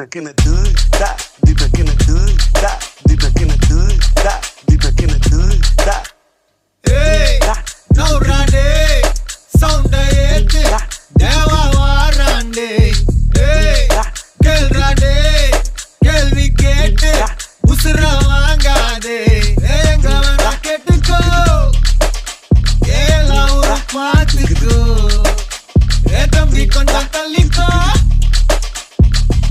back in the hood, stop. Be back in the hood, stop. Be back in the hood, stop. Be back in the hood, stop. Hey, no rande, sound ayete, deva warande. Hey, kel rande, kel wicket, usra wangade. Enga wana ketko, ela uru paatko. Etambi konjam talliko,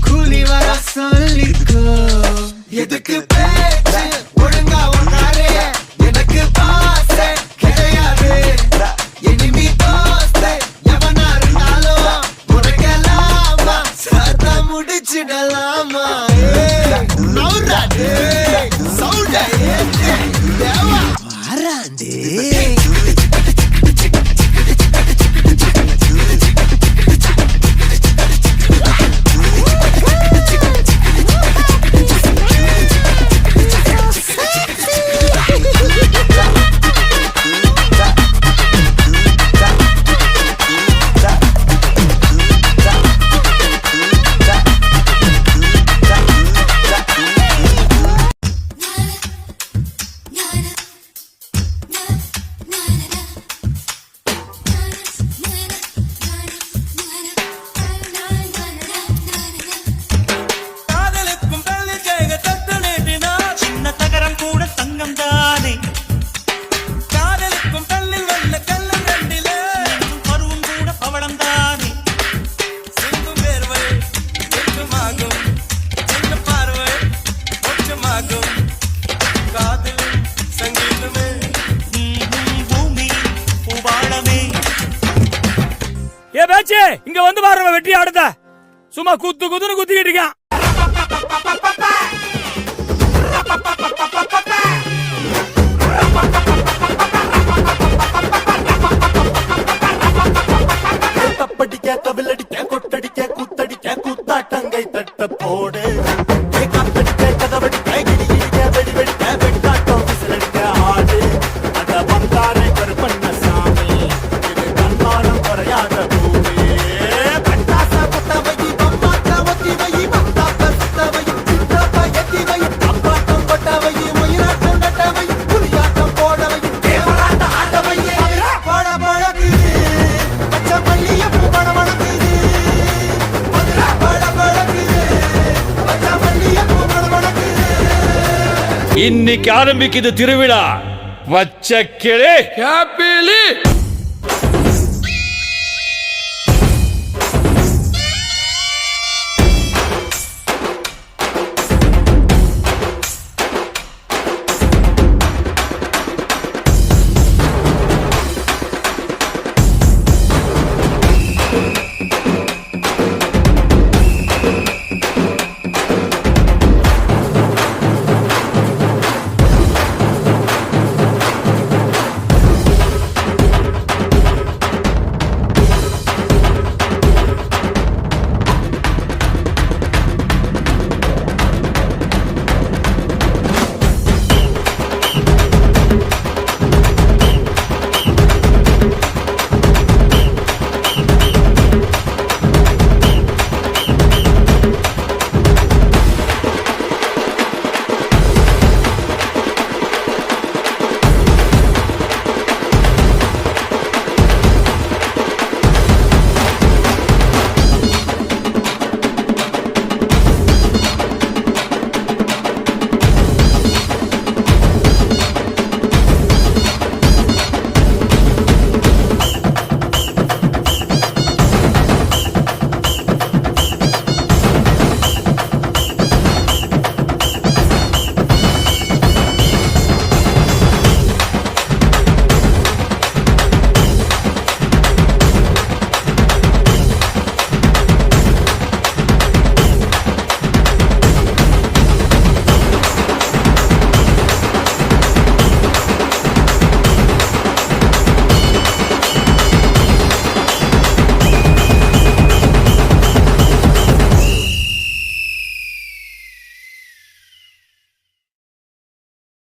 kuli vara solliko. Edukku pechu, odunga onare, enakku paase kedaiyadu. Enemy doste, yavana irundhalum mudakalama, satha mudichidalama. Naurande, sound ayete, deva varande. இங்க வந்து பாருங்க வெட்டி ஆடுத சும்மா குத்து குத்துன்னு குத்திக்கிட்டு இருக்கான். தப்படிக்க கவிலடிக்க கொட்டடிக்க குத்தடிக்க கூத்தாட்டங்கை தட்ட போடு காத்தடிக்க கதவடிக்க கிடிகிடிக்க வெடி வெடிக்க வெட்டாட்டம் விசிலடிக்க ஆடு அத வந்தாரை கருப்பண்ண சாமி இது கண்மானம் குறையாத பூமி. பட்டாச புத்தவை பம்பாட்ட ஒத்தி வை பந்தாக்க சுத்தவை சித்தப்ப எத்தி வை அப்பாட்டம் கொட்டவை மயிராட்டம் நட்டவை புலியாட்டம் போடவை தேவராட்ட ஆட்டவை போட பழகுது பச்சை மல்லிய பூ பட பழகுது மதுரா பட பழகுது பச்சை மல்லிய பூ பட பழகுது. இன்னைக்கு ஆரம்பிக்குது திருவிழா. பச்சை கிளி